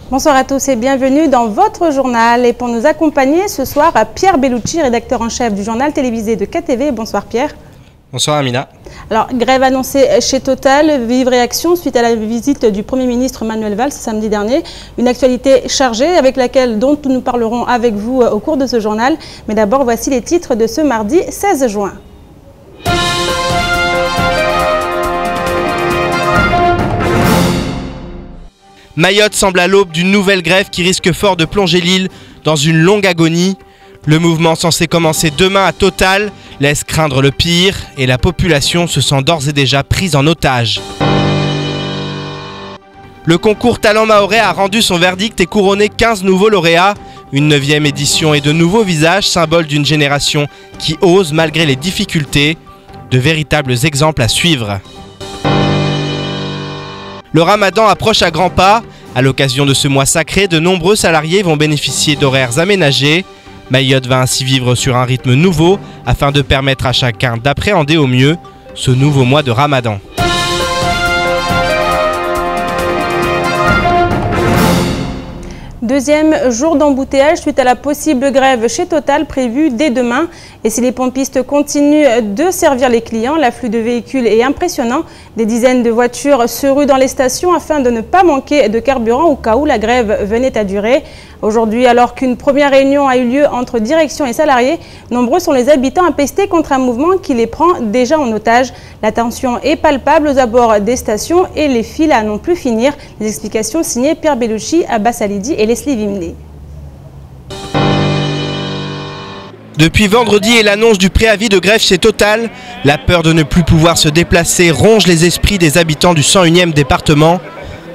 Bonsoir à tous et bienvenue dans votre journal. Et pour nous accompagner ce soir, Pierre Bellucci, rédacteur en chef du journal télévisé de KTV. Bonsoir Pierre. Bonsoir Amina. Alors, grève annoncée chez Total, vive réaction suite à la visite du Premier ministre Manuel Valls samedi dernier. Une actualité chargée dont nous parlerons avec vous au cours de ce journal. Mais d'abord, voici les titres de ce mardi 16 juin. Mayotte semble à l'aube d'une nouvelle grève qui risque fort de plonger l'île dans une longue agonie. Le mouvement censé commencer demain à Total laisse craindre le pire et la population se sent d'ores et déjà prise en otage. Le concours Talent Mahorais a rendu son verdict et couronné 15 nouveaux lauréats. Une 9e édition et de nouveaux visages, symbole d'une génération qui ose malgré les difficultés. De véritables exemples à suivre. Le ramadan approche à grands pas. À l'occasion de ce mois sacré, de nombreux salariés vont bénéficier d'horaires aménagés. Mayotte va ainsi vivre sur un rythme nouveau afin de permettre à chacun d'appréhender au mieux ce nouveau mois de ramadan. Deuxième jour d'embouteillage suite à la possible grève chez Total prévue dès demain. Et si les pompistes continuent de servir les clients, l'afflux de véhicules est impressionnant. Des dizaines de voitures se ruent dans les stations afin de ne pas manquer de carburant au cas où la grève venait à durer. Aujourd'hui, alors qu'une première réunion a eu lieu entre direction et salariés, nombreux sont les habitants impestés contre un mouvement qui les prend déjà en otage. La tension est palpable aux abords des stations et les files à non plus finir. Les explications signées Pierre Bellucci, Abbas Alidi et Leslie Vimné. Depuis vendredi et l'annonce du préavis de grève chez Total, la peur de ne plus pouvoir se déplacer ronge les esprits des habitants du 101e département.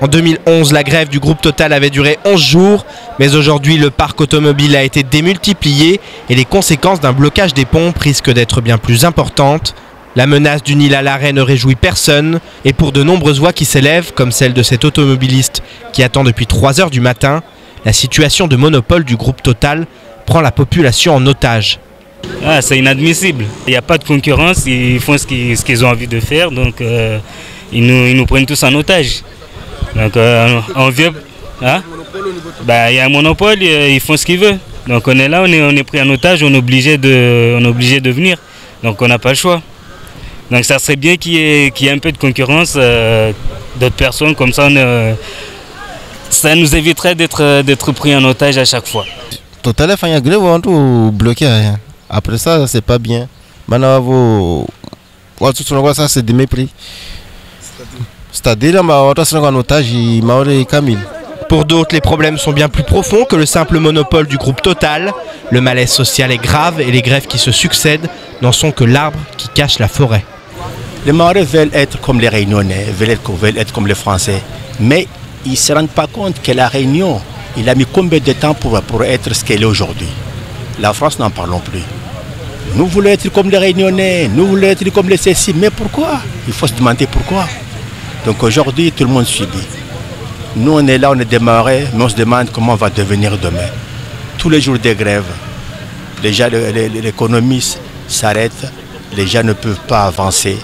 En 2011, la grève du groupe Total avait duré 11 jours, mais aujourd'hui le parc automobile a été démultiplié et les conséquences d'un blocage des pompes risquent d'être bien plus importantes. La menace d'une île à l'arrêt ne réjouit personne et pour de nombreuses voix qui s'élèvent, comme celle de cet automobiliste qui attend depuis 3 heures du matin, la situation de monopole du groupe Total prend la population en otage. C'est inadmissible. Il n'y a pas de concurrence, ils font ce qu'ils ont envie de faire, donc ils nous prennent tous en otage. Donc on vient, il y a un monopole, ils font ce qu'ils veulent. Donc on est là, on est pris en otage, on est obligé de venir. Donc on n'a pas le choix. Donc ça serait bien qu'il y ait un peu de concurrence d'autres personnes, comme ça ça nous éviterait d'être pris en otage à chaque fois. Total a fait une grève, on tout bloqué. Après ça, c'est pas bien. Maintenant, ça c'est de mépris. C'est-à-dire, en otage, Pour d'autres, les problèmes sont bien plus profonds que le simple monopole du groupe Total. Le malaise social est grave et les grèves qui se succèdent n'en sont que l'arbre qui cache la forêt. Les Mahorais veulent être comme les Réunionnais, veulent être comme les Français. Mais ils ne se rendent pas compte que la Réunion, il a mis combien de temps pour être ce qu'elle est aujourd'hui. La France, n'en parlons plus. Nous voulons être comme les Réunionnais, nous voulons être comme les Cécile. Mais pourquoi? Il faut se demander pourquoi. Donc aujourd'hui, tout le monde subit. Nous, on est là, on est des Mahorais, mais on se demande comment on va devenir demain. Tous les jours de grève, déjà l'économie s'arrête, les gens ne peuvent pas avancer.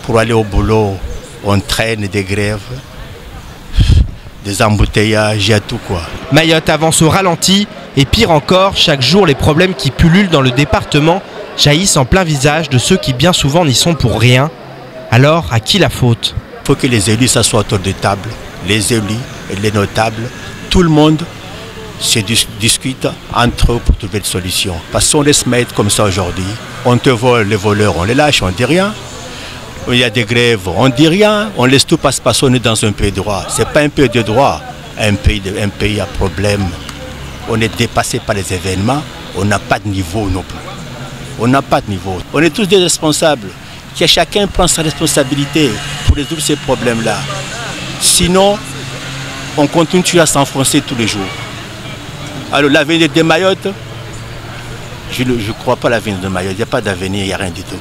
Pour aller au boulot, on traîne des grèves, des embouteillages, il y a tout quoi. Mayotte avance au ralenti et pire encore, chaque jour les problèmes qui pullulent dans le département jaillissent en plein visage de ceux qui bien souvent n'y sont pour rien. Alors, à qui la faute? Il faut que les élus s'assoient autour de table, les élus et les notables, tout le monde se discute entre eux pour trouver des solutions. Parce qu'on laisse mettre comme ça aujourd'hui, on te vole, les voleurs, on les lâche, on ne dit rien. Il y a des grèves, on ne dit rien, on laisse tout passer parce qu'on est dans un pays de droit. Ce n'est pas un pays de droit, un pays à problème. On est dépassé par les événements, on n'a pas de niveau non plus. On n'a pas de niveau. On est tous des responsables. Que chacun prend sa responsabilité pour résoudre ces problèmes-là. Sinon, on continue à s'enfoncer tous les jours. Alors l'avenir de Mayotte, je ne crois pas à l'avenir de Mayotte. Il n'y a pas d'avenir, il n'y a rien du tout.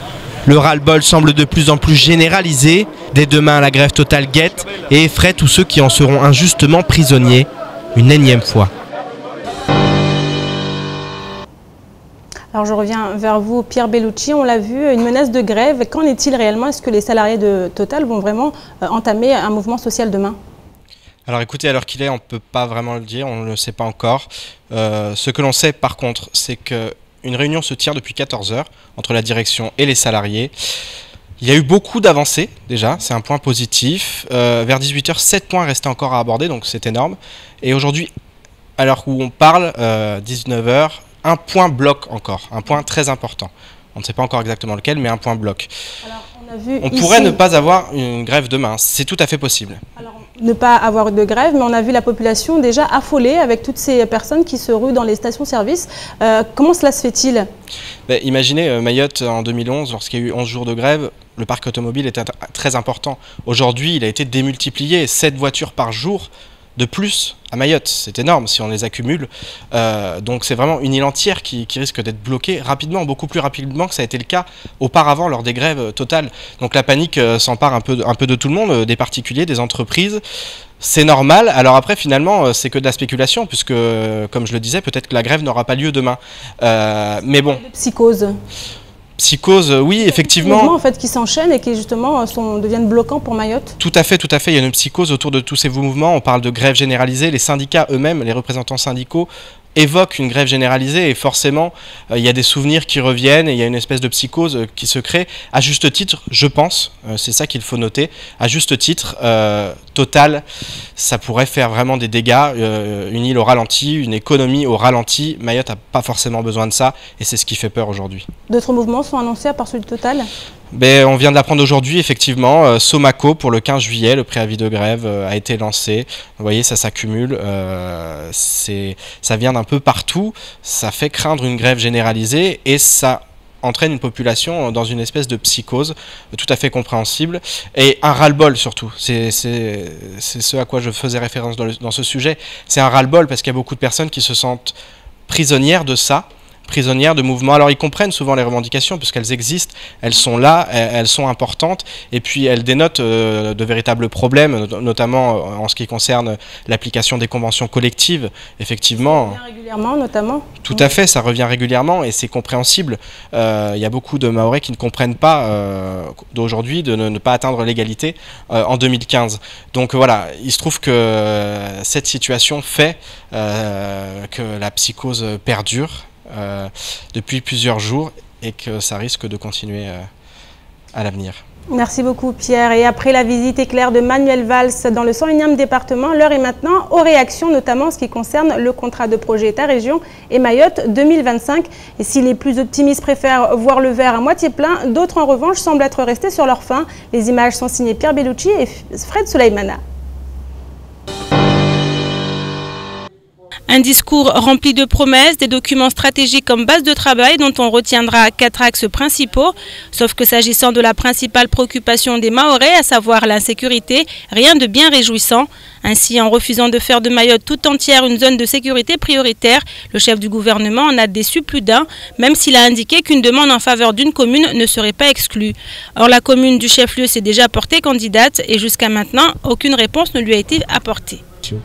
Le ras-le-bol semble de plus en plus généralisé. Dès demain, la grève totale guette et effraie tous ceux qui en seront injustement prisonniers une énième fois. Alors je reviens vers vous, Pierre Bellucci. On l'a vu, une menace de grève. Qu'en est-il réellement? Est-ce que les salariés de Total vont vraiment entamer un mouvement social demain? Alors écoutez, à l'heure qu'il est, on ne peut pas vraiment le dire, on ne le sait pas encore. Ce que l'on sait par contre, c'est qu'une réunion se tient depuis 14 h entre la direction et les salariés. Il y a eu beaucoup d'avancées déjà, c'est un point positif. Vers 18 h, 7 points restaient encore à aborder, donc c'est énorme. Et aujourd'hui, à l'heure où on parle, 19 h, un point bloque encore, un point très important. On ne sait pas encore exactement lequel, mais un point bloque. Alors, on pourrait ne pas avoir une grève demain, c'est tout à fait possible. Alors, ne pas avoir de grève, mais on a vu la population déjà affolée avec toutes ces personnes qui se ruent dans les stations-service. Comment cela se fait-il? Imaginez Mayotte en 2011, lorsqu'il y a eu 11 jours de grève, le parc automobile était très important. Aujourd'hui, il a été démultiplié, 7 voitures par jour de plus à Mayotte, c'est énorme si on les accumule. Donc c'est vraiment une île entière qui risque d'être bloquée rapidement, beaucoup plus rapidement que ça a été le cas auparavant lors des grèves totales. Donc la panique s'empare un peu de tout le monde, des particuliers, des entreprises. C'est normal. Alors après, finalement, c'est que de la spéculation, puisque, comme je le disais, peut-être que la grève n'aura pas lieu demain. Mais bon. Psychose. Psychose, oui, effectivement. Des mouvements en fait qui s'enchaînent et qui justement deviennent bloquants pour Mayotte. Tout à fait, il y a une psychose autour de tous ces mouvements. On parle de grève généralisée, les syndicats eux-mêmes, les représentants syndicaux évoquent une grève généralisée et forcément il y a des souvenirs qui reviennent et il y a une espèce de psychose qui se crée. À juste titre, je pense, c'est ça qu'il faut noter, à juste titre, Total, ça pourrait faire vraiment des dégâts, une île au ralenti, une économie au ralenti. Mayotte n'a pas forcément besoin de ça et c'est ce qui fait peur aujourd'hui. D'autres mouvements sont annoncés à part celui de Total? On vient de l'apprendre aujourd'hui, effectivement. Somaco, pour le 15 juillet, le préavis de grève a été lancé. Vous voyez, ça s'accumule. Ça vient d'un peu partout. Ça fait craindre une grève généralisée et ça entraîne une population dans une espèce de psychose tout à fait compréhensible. Et un ras-le-bol surtout. C'est ce à quoi je faisais référence dans ce sujet. C'est un ras-le-bol parce qu'il y a beaucoup de personnes qui se sentent prisonnières de ça. Prisonnières de mouvements. Alors ils comprennent souvent les revendications puisqu'elles existent, elles sont là, elles sont importantes et puis elles dénotent de véritables problèmes, notamment en ce qui concerne l'application des conventions collectives. Effectivement. Ça revient régulièrement notamment. Tout à fait, ça revient régulièrement et c'est compréhensible. Il y a beaucoup de Mahorais qui ne comprennent pas d'aujourd'hui de ne pas atteindre l'égalité en 2015. Donc voilà, il se trouve que cette situation fait que la psychose perdure depuis plusieurs jours et que ça risque de continuer à l'avenir. Merci beaucoup Pierre. Et après la visite éclair de Manuel Valls dans le 101e département, l'heure est maintenant aux réactions, notamment en ce qui concerne le contrat de projet État-Région et Mayotte 2025. Et si les plus optimistes préfèrent voir le verre à moitié plein, d'autres en revanche semblent être restés sur leur faim. Les images sont signées Pierre Bellucci et Fred Souleymana. Un discours rempli de promesses, des documents stratégiques comme base de travail dont on retiendra 4 axes principaux. Sauf que s'agissant de la principale préoccupation des Mahorais, à savoir l'insécurité, rien de bien réjouissant. Ainsi, en refusant de faire de Mayotte tout entière une zone de sécurité prioritaire, le chef du gouvernement en a déçu plus d'un, même s'il a indiqué qu'une demande en faveur d'une commune ne serait pas exclue. Or, la commune du chef-lieu s'est déjà portée candidate et jusqu'à maintenant, aucune réponse ne lui a été apportée.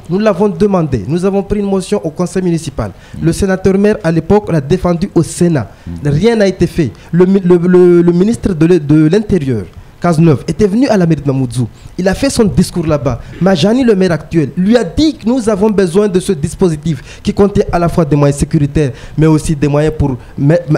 Nous l'avons demandé, nous avons pris une motion au conseil municipal. Le sénateur maire à l'époque l'a défendu au Sénat. Rien n'a été fait. Le ministre de l'Intérieur, Cazeneuve, était venu à la mairie de Mamoudzou. Il a fait son discours là-bas. Majani, le maire actuel, lui a dit que nous avons besoin de ce dispositif qui contient à la fois des moyens sécuritaires, mais aussi des moyens pour,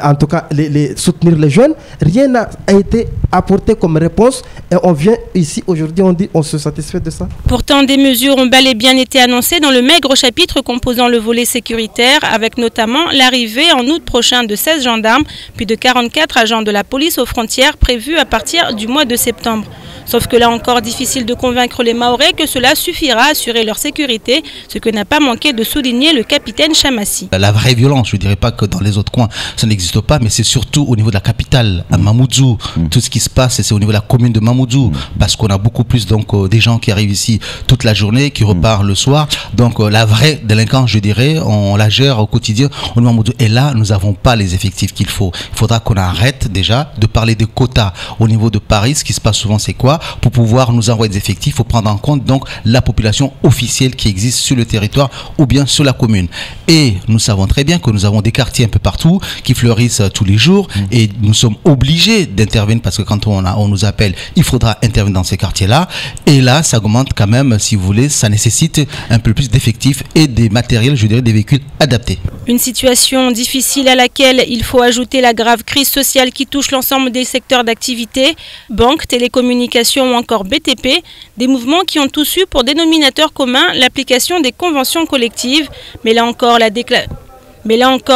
en tout cas, soutenir les jeunes. Rien n'a été apporté comme réponse et on vient ici aujourd'hui, on dit on se satisfait de ça. Pourtant, des mesures ont bel et bien été annoncées dans le maigre chapitre composant le volet sécuritaire, avec notamment l'arrivée en août prochain de 16 gendarmes, puis de 44 agents de la police aux frontières prévus à partir du mois de septembre. Sauf que là encore, difficile de convaincre les Mahorais que cela suffira à assurer leur sécurité, ce que n'a pas manqué de souligner le capitaine Chamassi. La vraie violence, je ne dirais pas que dans les autres coins, ça n'existe pas, mais c'est surtout au niveau de la capitale, à Mamoudzou. Tout ce qui se passe, c'est au niveau de la commune de Mamoudzou, parce qu'on a beaucoup plus des gens qui arrivent ici toute la journée, qui repartent le soir. Donc la vraie délinquance, je dirais, on la gère au quotidien au Mamoudzou. Et là, nous n'avons pas les effectifs qu'il faut. Il faudra qu'on arrête déjà de parler de quotas au niveau de Paris. Ce qui se passe souvent, c'est quoi? Pour pouvoir nous envoie des effectifs, il faut prendre en compte donc la population officielle qui existe sur le territoire ou bien sur la commune. Et nous savons très bien que nous avons des quartiers un peu partout qui fleurissent tous les jours et nous sommes obligés d'intervenir parce que quand on nous appelle, il faudra intervenir dans ces quartiers-là. Et là, ça augmente quand même, si vous voulez, ça nécessite un peu plus d'effectifs et des matériels, je dirais des véhicules adaptés. Une situation difficile à laquelle il faut ajouter la grave crise sociale qui touche l'ensemble des secteurs d'activité, banques, télécommunications ou encore BTP, des mouvements qui ont tous eu pour dénominateur commun l'application des conventions collectives, mais là encore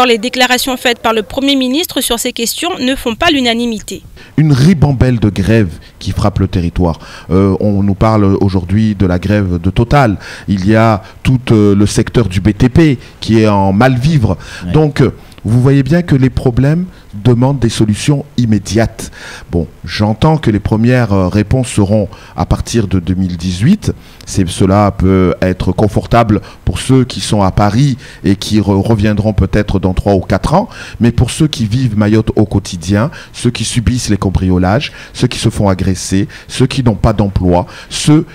les déclarations faites par le Premier ministre sur ces questions ne font pas l'unanimité. Une ribambelle de grèves qui frappe le territoire. On nous parle aujourd'hui de la grève de Total. Il y a tout le secteur du BTP qui est en mal-vivre. Ouais. Donc, vous voyez bien que les problèmes demandent des solutions immédiates. Bon, j'entends que les premières réponses seront à partir de 2018. Cela peut être confortable pour ceux qui sont à Paris et qui reviendront peut-être dans 3 ou 4 ans. Mais pour ceux qui vivent Mayotte au quotidien, ceux qui subissent les cambriolages, ceux qui se font agresser, ceux qui n'ont pas d'emploi, ceux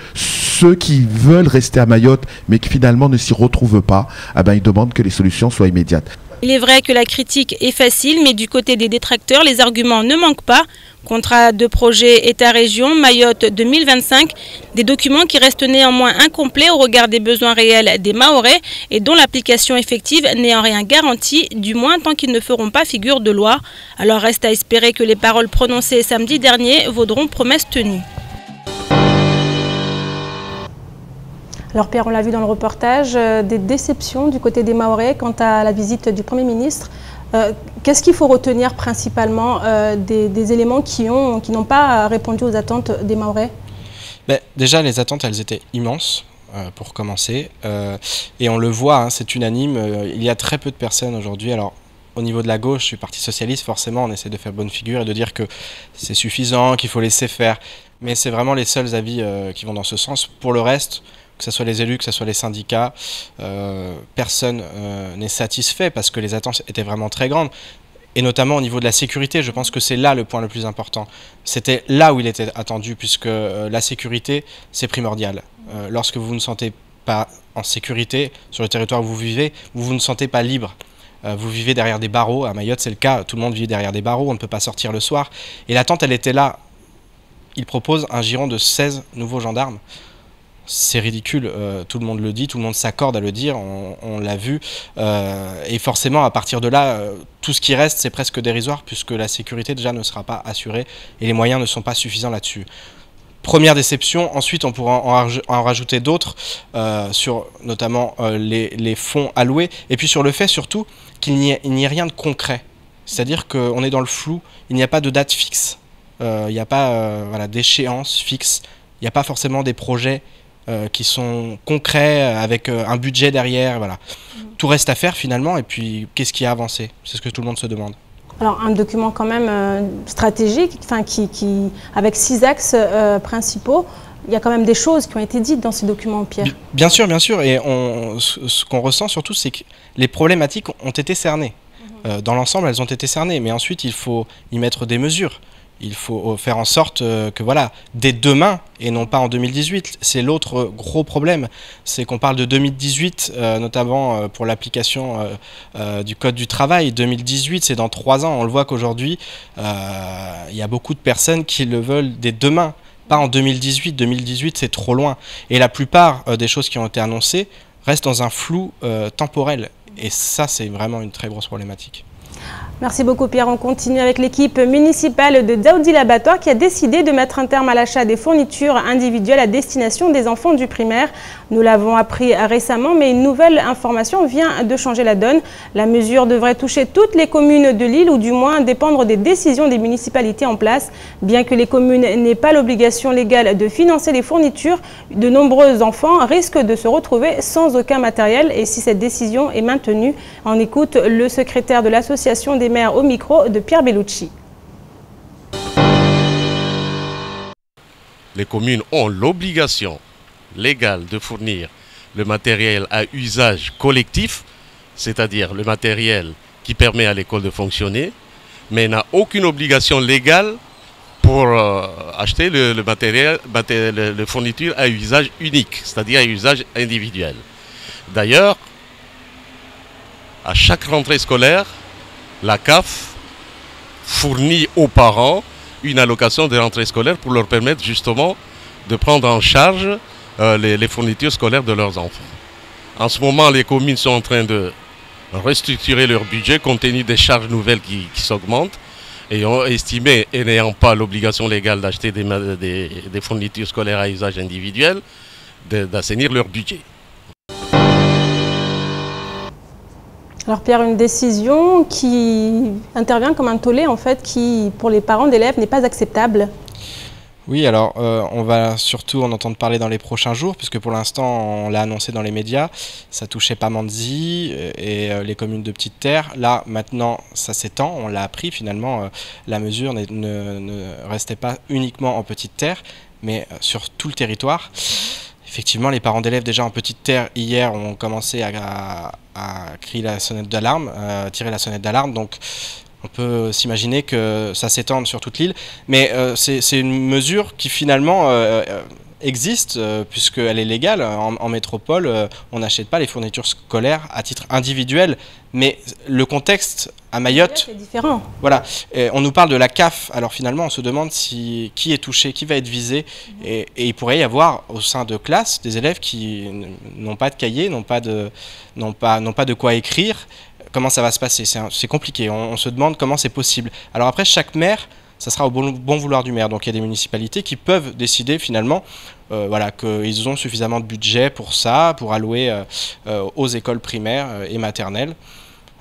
qui veulent rester à Mayotte mais qui finalement ne s'y retrouvent pas, eh ben, ils demandent que les solutions soient immédiates. Il est vrai que la critique est facile, mais du côté des détracteurs, les arguments ne manquent pas. Contrat de projet État-région, Mayotte 2025, des documents qui restent néanmoins incomplets au regard des besoins réels des Mahorais et dont l'application effective n'est en rien garantie, du moins tant qu'ils ne feront pas figure de loi. Alors reste à espérer que les paroles prononcées samedi dernier vaudront promesse tenue. Alors Pierre, on l'a vu dans le reportage, des déceptions du côté des Mahorais quant à la visite du Premier ministre. Qu'est-ce qu'il faut retenir principalement des éléments qui n'ont pas répondu aux attentes des Mahorais? Déjà, les attentes, elles étaient immenses, pour commencer. Et on le voit, hein, c'est unanime. Il y a très peu de personnes aujourd'hui. Alors, au niveau de la gauche, du Parti Socialiste, forcément, on essaie de faire bonne figure et de dire que c'est suffisant, qu'il faut laisser faire. Mais c'est vraiment les seuls avis qui vont dans ce sens. Pour le reste, que ce soit les élus, que ce soit les syndicats, personne n'est satisfait parce que les attentes étaient vraiment très grandes. Et notamment au niveau de la sécurité, je pense que c'est là le point le plus important. C'était là où il était attendu puisque la sécurité, c'est primordial. Lorsque vous ne sentez pas en sécurité sur le territoire où vous vivez, vous ne sentez pas libre. Vous vivez derrière des barreaux, à Mayotte c'est le cas, tout le monde vit derrière des barreaux, on ne peut pas sortir le soir. Et l'attente, elle était là. Il propose un giron de 16 nouveaux gendarmes. C'est ridicule, tout le monde le dit, tout le monde s'accorde à le dire, on l'a vu. Et forcément, à partir de là, tout ce qui reste, c'est presque dérisoire puisque la sécurité déjà ne sera pas assurée et les moyens ne sont pas suffisants là-dessus. Première déception, ensuite on pourra en rajouter d'autres, sur notamment les fonds alloués et puis sur le fait surtout qu'il n'y ait rien de concret. C'est-à-dire qu'on est dans le flou, il n'y a pas de date fixe, il n'y a pas voilà, d'échéance fixe, il n'y a pas forcément des projets qui sont concrets, avec un budget derrière, voilà. Tout reste à faire finalement, et puis qu'est-ce qui a avancé? C'est ce que tout le monde se demande. Alors un document quand même stratégique, avec 6 axes principaux, il y a quand même des choses qui ont été dites dans ces documents, Pierre. Bien sûr, et ce qu'on ressent surtout, c'est que les problématiques ont été cernées. Dans l'ensemble, elles ont été cernées, mais ensuite il faut y mettre des mesures. Il faut faire en sorte que voilà, dès demain et non pas en 2018, c'est l'autre gros problème, c'est qu'on parle de 2018, notamment pour l'application du Code du travail. 2018, c'est dans 3 ans. On le voit qu'aujourd'hui, il y a beaucoup de personnes qui le veulent dès demain, pas en 2018. 2018, c'est trop loin. Et la plupart des choses qui ont été annoncées restent dans un flou temporel. Et ça, c'est vraiment une très grosse problématique. Merci beaucoup Pierre. On continue avec l'équipe municipale de Daoudi Labatoire qui a décidé de mettre un terme à l'achat des fournitures individuelles à destination des enfants du primaire. Nous l'avons appris récemment, mais une nouvelle information vient de changer la donne. La mesure devrait toucher toutes les communes de l'île ou du moins dépendre des décisions des municipalités en place. Bien que les communes n'aient pas l'obligation légale de financer les fournitures, de nombreux enfants risquent de se retrouver sans aucun matériel. Et si cette décision est maintenue, on écoute le secrétaire de l'association des maires au micro de Pierre Bellucci. Les communes ont l'obligation légale de fournir le matériel à usage collectif, c'est-à-dire le matériel qui permet à l'école de fonctionner, mais n'a aucune obligation légale pour acheter le matériel, le fourniture à usage unique, c'est-à-dire à usage individuel. D'ailleurs, à chaque rentrée scolaire, la CAF fournit aux parents une allocation de rentrée scolaire pour leur permettre justement de prendre en charge les fournitures scolaires de leurs enfants. En ce moment, les communes sont en train de restructurer leur budget compte tenu des charges nouvelles qui s'augmentent et ont estimé, et n'ayant pas l'obligation légale d'acheter des fournitures scolaires à usage individuel, d'assainir leur budget. Alors Pierre, une décision qui intervient comme un tollé en fait, qui pour les parents d'élèves n'est pas acceptable. Oui, alors on va surtout en entendre parler dans les prochains jours, puisque pour l'instant on l'a annoncé dans les médias, ça touchait Pamandzi et les communes de Petite Terre. Là maintenant ça s'étend, on l'a appris finalement, la mesure ne restait pas uniquement en Petite Terre, mais sur tout le territoire. Effectivement, les parents d'élèves déjà en Petite Terre hier ont commencé à crier la sonnette d'alarme, tirer la sonnette d'alarme. Donc on peut s'imaginer que ça s'étende sur toute l'île. Mais c'est une mesure qui finalement existe puisqu'elle est légale. En métropole, on n'achète pas les fournitures scolaires à titre individuel. Mais le contexte à Mayotte, c'est différent. Voilà, et on nous parle de la CAF. Alors finalement, on se demande qui est touché, qui va être visé. Et il pourrait y avoir au sein de classes des élèves qui n'ont pas de cahier, n'ont pas de quoi écrire. Comment ça va se passer? C'est compliqué. On se demande comment c'est possible. Alors après, chaque maire, ça sera au bon vouloir du maire. Donc il y a des municipalités qui peuvent décider finalement voilà, qu'ils ont suffisamment de budget pour ça, pour allouer aux écoles primaires et maternelles.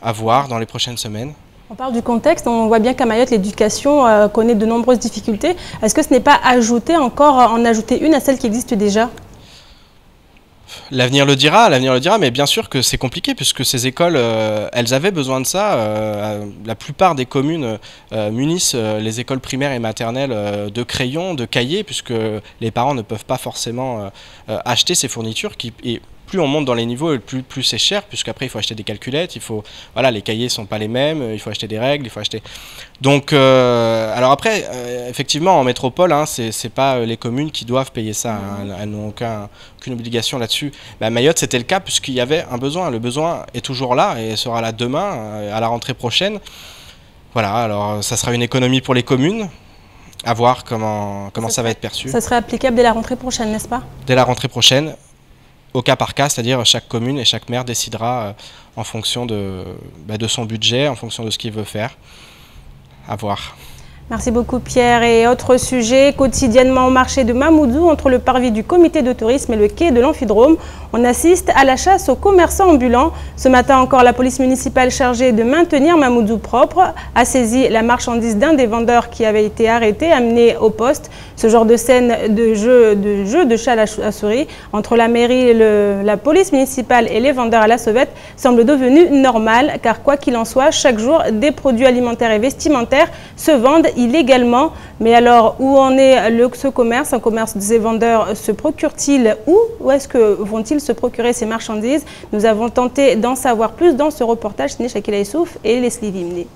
À voir dans les prochaines semaines. On parle du contexte, on voit bien qu'à Mayotte, l'éducation connaît de nombreuses difficultés. Est-ce que ce n'est pas en ajouter une à celle qui existe déjà? L'avenir le dira, mais bien sûr que c'est compliqué puisque ces écoles, elles avaient besoin de ça. La plupart des communes munissent les écoles primaires et maternelles de crayons, de cahiers, puisque les parents ne peuvent pas forcément acheter ces fournitures et plus on monte dans les niveaux, plus c'est cher, puisqu'après il faut acheter des calculettes, voilà, les cahiers ne sont pas les mêmes, il faut acheter des règles, il faut acheter... Donc, alors après, effectivement, en métropole, hein, c'est pas les communes qui doivent payer ça, hein, elles n'ont aucune obligation là-dessus. Mais à Mayotte, c'était le cas, puisqu'il y avait un besoin. Le besoin est toujours là et sera là demain, à la rentrée prochaine. Voilà, alors ça sera une économie pour les communes. À voir comment ça va être perçu. Ça serait applicable dès la rentrée prochaine, n'est-ce pas? Dès la rentrée prochaine. Au cas par cas, c'est-à-dire chaque commune et chaque maire décidera en fonction de son budget, en fonction de ce qu'il veut faire. À voir. Merci beaucoup Pierre. Et autre sujet, quotidiennement au marché de Mamoudzou, entre le parvis du comité de tourisme et le quai de l'Amphidrome, on assiste à la chasse aux commerçants ambulants. Ce matin encore, la police municipale chargée de maintenir Mamoudzou propre a saisi la marchandise d'un des vendeurs qui avait été arrêté, amené au poste. Ce genre de scène de jeu de chat à la souris entre la mairie, la police municipale et les vendeurs à la sauvette semble devenu normal, car quoi qu'il en soit, chaque jour, des produits alimentaires et vestimentaires se vendent illégalement. Mais alors, où en est ce commerce? Un commerce de ces vendeurs se procure-t-il où est-ce que vont-ils se procurer ces marchandises? Nous avons tenté d'en savoir plus dans ce reportage signé Shakila Issouf et Leslie Vimné.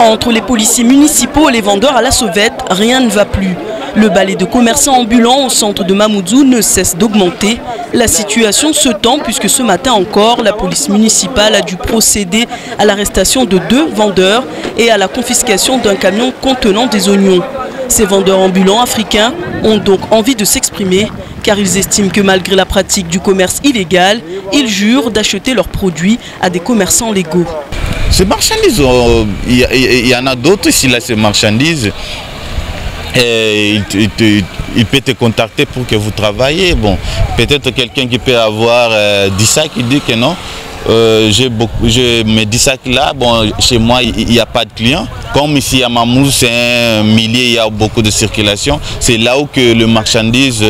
Entre les policiers municipaux et les vendeurs à la sauvette, rien ne va plus. Le balai de commerçants ambulants au centre de Mamoudzou ne cesse d'augmenter. La situation se tend puisque ce matin encore, la police municipale a dû procéder à l'arrestation de 2 vendeurs et à la confiscation d'un camion contenant des oignons. Ces vendeurs ambulants africains ont donc envie de s'exprimer car ils estiment que malgré la pratique du commerce illégal, ils jurent d'acheter leurs produits à des commerçants légaux. Ces marchandises, il y en a d'autres ici, là, ces marchandises. Et il peut te contacter pour que vous travaillez. Bon, peut-être quelqu'un qui peut avoir 10 sacs, il dit que non. J'ai mes 10 sacs là, bon, chez moi il n'y a pas de clients. Comme ici à Mamoudzou, c'est un millier, il y a beaucoup de circulation. C'est là où que le marchandise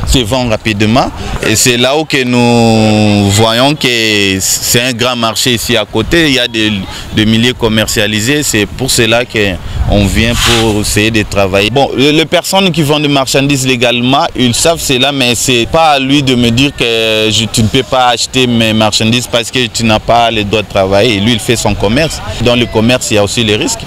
se vend rapidement. Et c'est là où que nous voyons que c'est un grand marché ici à côté. Il y a des milliers commercialisés. C'est pour cela qu'on vient pour essayer de travailler. Bon, les personnes qui vendent des marchandises légalement, ils savent cela, mais c'est pas à lui de me dire que tu ne peux pas acheter mes marchandises parce que tu n'as pas le droit de travailler. Et lui, il fait son commerce. Dans le commerce, il y a aussi les risques.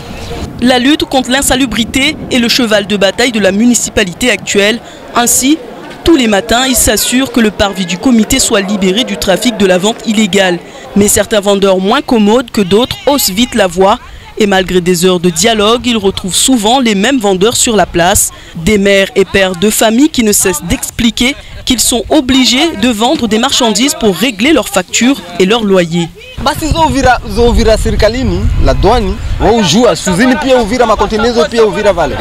La lutte contre l'insalubrité est le cheval de bataille de la municipalité actuelle. Ainsi, tous les matins, ils s'assurent que le parvis du comité soit libéré du trafic de la vente illégale. Mais certains vendeurs moins commodes que d'autres haussent vite la voix. Et malgré des heures de dialogue, ils retrouvent souvent les mêmes vendeurs sur la place. Des mères et pères de famille qui ne cessent d'expliquer qu'ils sont obligés de vendre des marchandises pour régler leurs factures et leurs loyers. Basi zouvira serikalini la douane waujua suzini pia uvira makontenezo pia uvira vale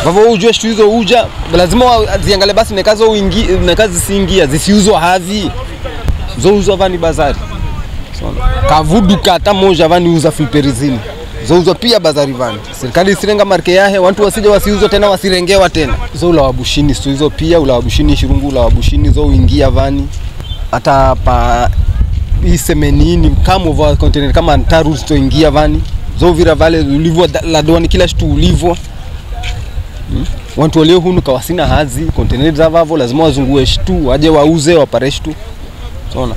vavo ujua shtuizo uja lazima ziangale basi nekazo uingi nekazi singia zisiuzwa havi zouzwa vani bazari kavudu kata moja vani uza fliperizini zouzwa pia bazari vani serikali isirenga marke yahe watu wasije wasiuzwa tena wasirengewa tena zo ula wabushini stuizo pia ula wabushini shirungu ula wabushini zo uingia vani hata pa isemenini kama va container kama ntaru stoingia vani zo vira vale ulivyo la douane kila kitu ulivyo watu leo hunu kawasina hazi container za vavo lazima wazungue shitu waje wauze wapare shitu sona.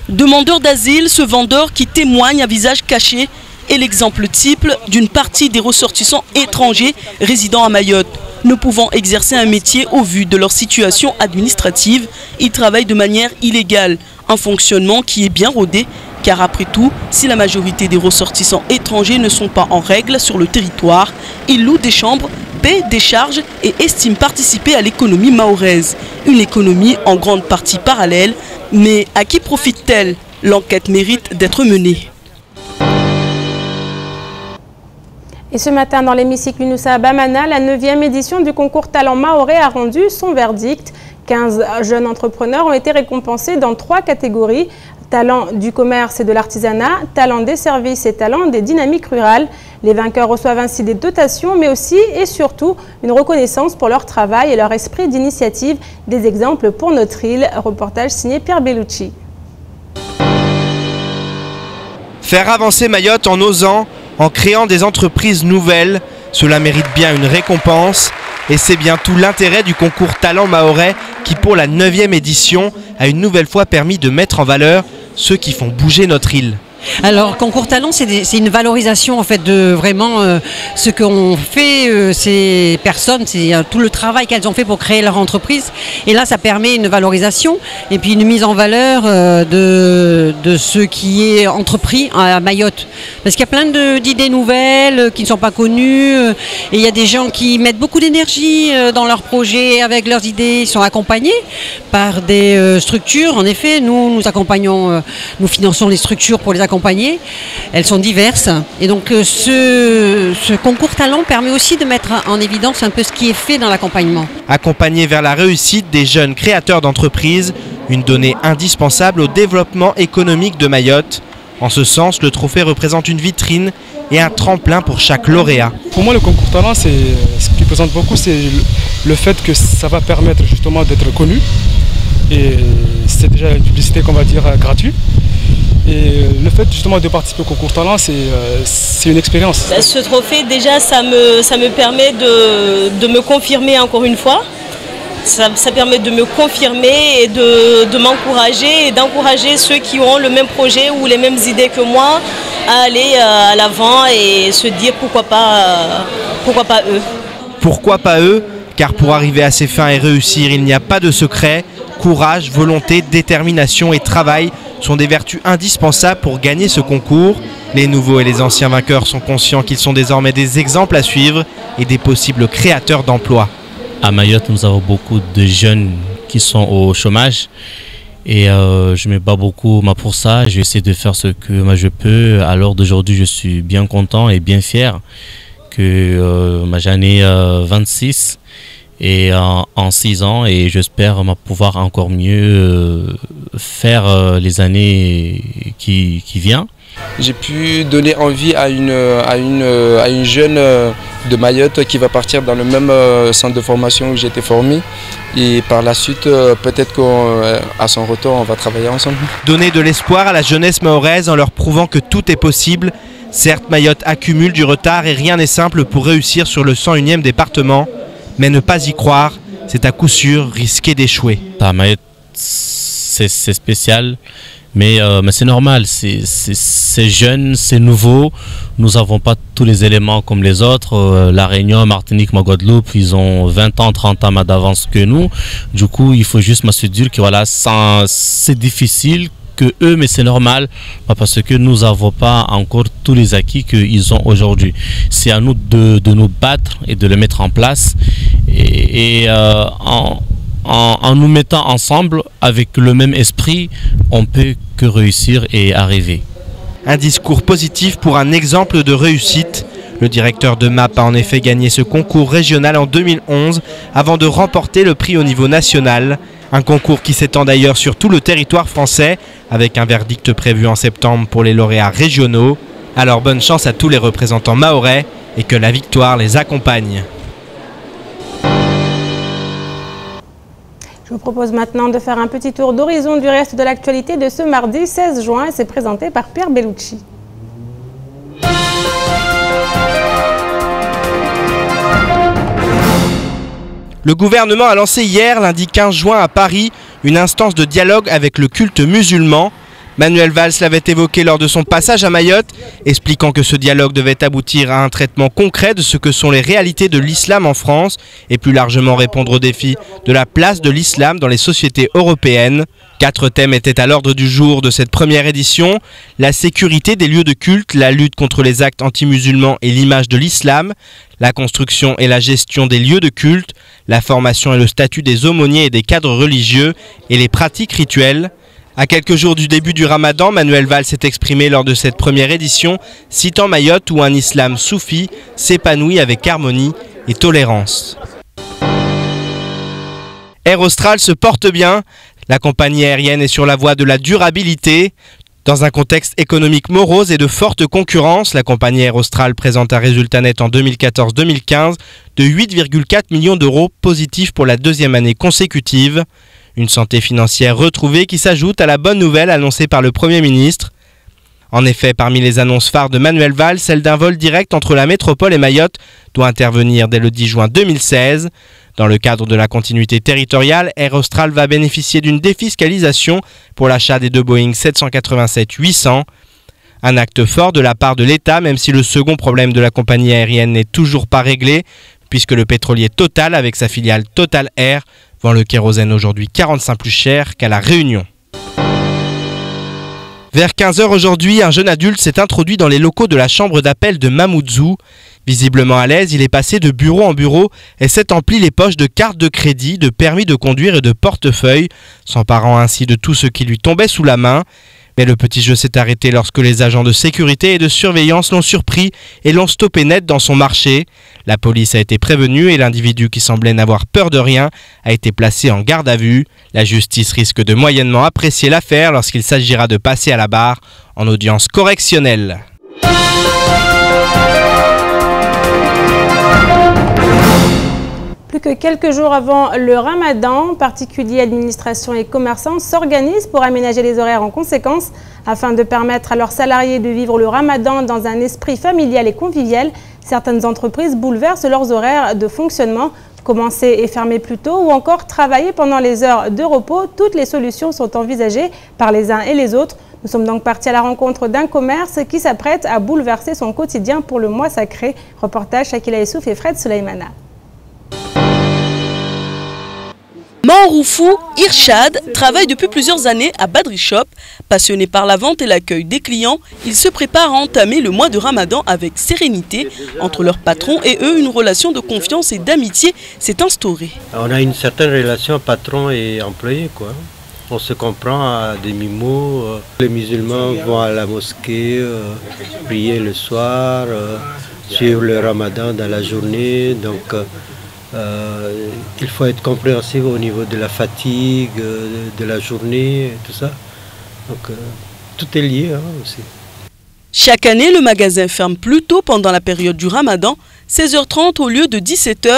Demandeur d'asile, ce vendeur qui témoigne à visage caché est l'exemple type d'une partie des ressortissants étrangers résidant à Mayotte. Ne pouvant exercer un métier au vu de leur situation administrative, ils travaillent de manière illégale. Un fonctionnement qui est bien rodé, car après tout, si la majorité des ressortissants étrangers ne sont pas en règle sur le territoire, ils louent des chambres, paient des charges et estiment participer à l'économie mahoraise. Une économie en grande partie parallèle, mais à qui profite-t-elle? L'enquête mérite d'être menée. Et ce matin, dans l'hémicycle Younoussa Bamana, la 9e édition du concours Talent Mahorais a rendu son verdict. 15 jeunes entrepreneurs ont été récompensés dans 3 catégories. Talent du commerce et de l'artisanat, talent des services et talent des dynamiques rurales. Les vainqueurs reçoivent ainsi des dotations, mais aussi et surtout une reconnaissance pour leur travail et leur esprit d'initiative. Des exemples pour notre île. Reportage signé Pierre Bellucci. Faire avancer Mayotte en osant, en créant des entreprises nouvelles, cela mérite bien une récompense. Et c'est bien tout l'intérêt du concours Talent Mahorais qui, pour la 9e édition, a une nouvelle fois permis de mettre en valeur ceux qui font bouger notre île. Alors, concours talent, c'est une valorisation en fait de vraiment ce qu'ont fait ces personnes, c'est tout le travail qu'elles ont fait pour créer leur entreprise. Et là, ça permet une valorisation et puis une mise en valeur de ce qui est entrepris à Mayotte. Parce qu'il y a plein d'idées nouvelles qui ne sont pas connues et il y a des gens qui mettent beaucoup d'énergie dans leurs projets avec leurs idées. Ils sont accompagnés par des structures. En effet, nous accompagnons, nous finançons les structures pour les accompagner. Elles sont diverses et donc ce concours talent permet aussi de mettre en évidence un peu ce qui est fait dans l'accompagnement. Accompagner vers la réussite des jeunes créateurs d'entreprises, une donnée indispensable au développement économique de Mayotte. En ce sens, le trophée représente une vitrine et un tremplin pour chaque lauréat. Pour moi, le concours talent, ce qui présente beaucoup, c'est le fait que ça va permettre justement d'être connu. Et c'est déjà une publicité qu'on va dire gratuite. Et le fait justement de participer au concours talent, c'est une expérience. Ce trophée, déjà, ça me permet de me confirmer encore une fois. Ça permet de me confirmer et de m'encourager et d'encourager ceux qui ont le même projet ou les mêmes idées que moi à aller à l'avant et se dire pourquoi pas eux. Pourquoi pas eux? Car pour arriver à ses fins et réussir, il n'y a pas de secret. Courage, volonté, détermination et travail sont des vertus indispensables pour gagner ce concours. Les nouveaux et les anciens vainqueurs sont conscients qu'ils sont désormais des exemples à suivre et des possibles créateurs d'emplois. À Mayotte, nous avons beaucoup de jeunes qui sont au chômage et je me bats beaucoup pour ça. J'essaie de faire ce que je peux. À l'heure d'aujourd'hui, je suis bien content et bien fier que j'en ai 26 et en 6 ans et j'espère j'espère encore mieux faire les années qui viennent. J'ai pu donner envie à une jeune de Mayotte qui va partir dans le même centre de formation où j'ai été formé. Et par la suite, peut-être qu'à son retour, on va travailler ensemble. Donner de l'espoir à la jeunesse mahoraise en leur prouvant que tout est possible. Certes, Mayotte accumule du retard et rien n'est simple pour réussir sur le 101e département. Mais ne pas y croire, c'est à coup sûr risquer d'échouer. À Mayotte, c'est spécial. Mais c'est normal, c'est jeune, c'est nouveau. Nous n'avons pas tous les éléments comme les autres. La Réunion, Martinique, Guadeloupe, ils ont 20 ans, 30 ans d'avance que nous. Du coup, il faut juste m'assurer que voilà, c'est difficile que eux, mais c'est normal parce que nous n'avons pas encore tous les acquis qu'ils ont aujourd'hui. C'est à nous de nous battre et de les mettre en place. En nous mettant ensemble avec le même esprit, on peut que réussir et arriver. Un discours positif pour un exemple de réussite. Le directeur de MAP a en effet gagné ce concours régional en 2011 avant de remporter le prix au niveau national. Un concours qui s'étend d'ailleurs sur tout le territoire français avec un verdict prévu en septembre pour les lauréats régionaux. Alors bonne chance à tous les représentants mahorais et que la victoire les accompagne. Je vous propose maintenant de faire un petit tour d'horizon du reste de l'actualité de ce mardi 16 juin. C'est présenté par Pierre Bellucci. Le gouvernement a lancé hier, lundi 15 juin à Paris, une instance de dialogue avec le culte musulman. Manuel Valls l'avait évoqué lors de son passage à Mayotte, expliquant que ce dialogue devait aboutir à un traitement concret de ce que sont les réalités de l'islam en France et plus largement répondre aux défis de la place de l'islam dans les sociétés européennes. 4 thèmes étaient à l'ordre du jour de cette première édition: la sécurité des lieux de culte, la lutte contre les actes anti-musulmans et l'image de l'islam, la construction et la gestion des lieux de culte, la formation et le statut des aumôniers et des cadres religieux et les pratiques rituelles. À quelques jours du début du Ramadan, Manuel Valls s'est exprimé lors de cette première édition, citant Mayotte où un islam soufi s'épanouit avec harmonie et tolérance. Air Austral se porte bien. La compagnie aérienne est sur la voie de la durabilité. Dans un contexte économique morose et de forte concurrence, la compagnie Air Austral présente un résultat net en 2014-2015 de 8,4 millions d'euros positifs pour la deuxième année consécutive. Une santé financière retrouvée qui s'ajoute à la bonne nouvelle annoncée par le Premier ministre. En effet, parmi les annonces phares de Manuel Valls, celle d'un vol direct entre la métropole et Mayotte doit intervenir dès le 10 juin 2016. Dans le cadre de la continuité territoriale, Air Austral va bénéficier d'une défiscalisation pour l'achat des 2 Boeing 787-800. Un acte fort de la part de l'État, même si le second problème de la compagnie aérienne n'est toujours pas réglé, puisque le pétrolier Total, avec sa filiale Total Air, vend le kérosène aujourd'hui 45 plus cher qu'à La Réunion. Vers 15h aujourd'hui, un jeune adulte s'est introduit dans les locaux de la chambre d'appel de Mamoudzou. Visiblement à l'aise, il est passé de bureau en bureau et s'est empli les poches de cartes de crédit, de permis de conduire et de portefeuille, s'emparant ainsi de tout ce qui lui tombait sous la main. Mais le petit jeu s'est arrêté lorsque les agents de sécurité et de surveillance l'ont surpris et l'ont stoppé net dans son marché. La police a été prévenue et l'individu qui semblait n'avoir peur de rien a été placé en garde à vue. La justice risque de moyennement apprécier l'affaire lorsqu'il s'agira de passer à la barre en audience correctionnelle. Plus que quelques jours avant le Ramadan, particuliers, administrations et commerçants s'organisent pour aménager les horaires en conséquence afin de permettre à leurs salariés de vivre le Ramadan dans un esprit familial et convivial. Certaines entreprises bouleversent leurs horaires de fonctionnement. Commencer et fermer plus tôt ou encore travailler pendant les heures de repos, toutes les solutions sont envisagées par les uns et les autres. Nous sommes donc partis à la rencontre d'un commerce qui s'apprête à bouleverser son quotidien pour le mois sacré. Reportage Shakila Essouf et Fred Souleymana. Manroufou Irshad travaille depuis plusieurs années à Badri Shop. Passionné par la vente et l'accueil des clients, il se prépare à entamer le mois de Ramadan avec sérénité. Entre leur patron et eux, une relation de confiance et d'amitié s'est instaurée. On a une certaine relation patron et employé, quoi. On se comprend à demi-mot. Les musulmans vont à la mosquée, prier le soir, suivre le Ramadan dans la journée. Donc, il faut être compréhensif au niveau de la fatigue, de la journée, et tout ça. Donc tout est lié aussi. Chaque année, le magasin ferme plus tôt pendant la période du Ramadan, 16h30 au lieu de 17h.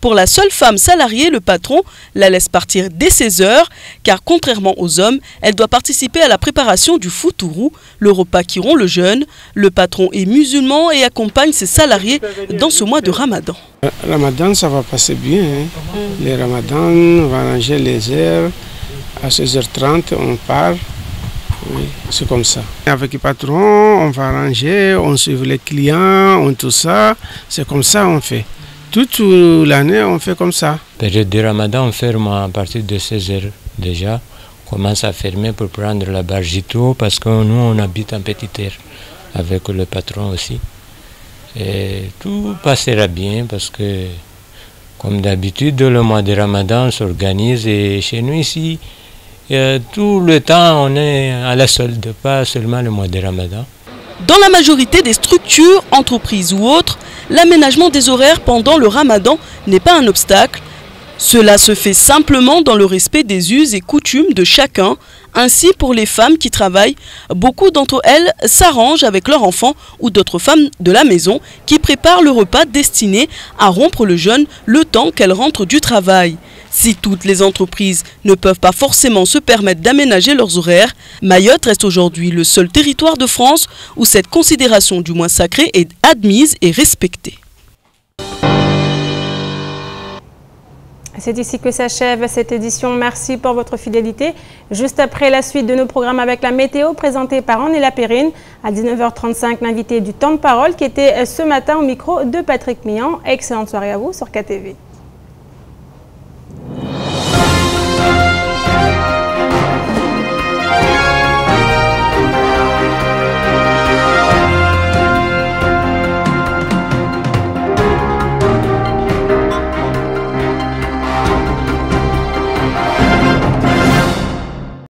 Pour la seule femme salariée, le patron la laisse partir dès 16h, car contrairement aux hommes, elle doit participer à la préparation du foutourou, le repas qui rompt le jeûne. Le patron est musulman et accompagne ses salariés dans ce mois de Ramadan. Ramadan, ça va passer bien. Les Ramadan, on va ranger les heures. À 16h30, on part Oui, c'est comme ça. Avec les patrons, on va arranger, on suit les clients, on tout ça. C'est comme ça on fait. Toute l'année, on fait comme ça. Période de Ramadan, on ferme à partir de 16h déjà. On commence à fermer pour prendre la barge et tout, parce que nous, on habite en petite terre avec le patron aussi. Et tout passera bien parce que, comme d'habitude, le mois de Ramadan s'organise et chez nous ici, tout le temps, on est à la solde, pas seulement le mois de Ramadan. Dans la majorité des structures, entreprises ou autres, l'aménagement des horaires pendant le Ramadan n'est pas un obstacle. Cela se fait simplement dans le respect des us et coutumes de chacun. Ainsi, pour les femmes qui travaillent, beaucoup d'entre elles s'arrangent avec leurs enfants ou d'autres femmes de la maison qui préparent le repas destiné à rompre le jeûne le temps qu'elles rentrent du travail. Si toutes les entreprises ne peuvent pas forcément se permettre d'aménager leurs horaires, Mayotte reste aujourd'hui le seul territoire de France où cette considération du moins sacré est admise et respectée. C'est ici que s'achève cette édition. Merci pour votre fidélité. Juste après la suite de nos programmes avec la météo présentée par Anne-Hélène Perrine. À 19h35, l'invité du temps de parole qui était ce matin au micro de Patrick Mian. Excellente soirée à vous sur KTV.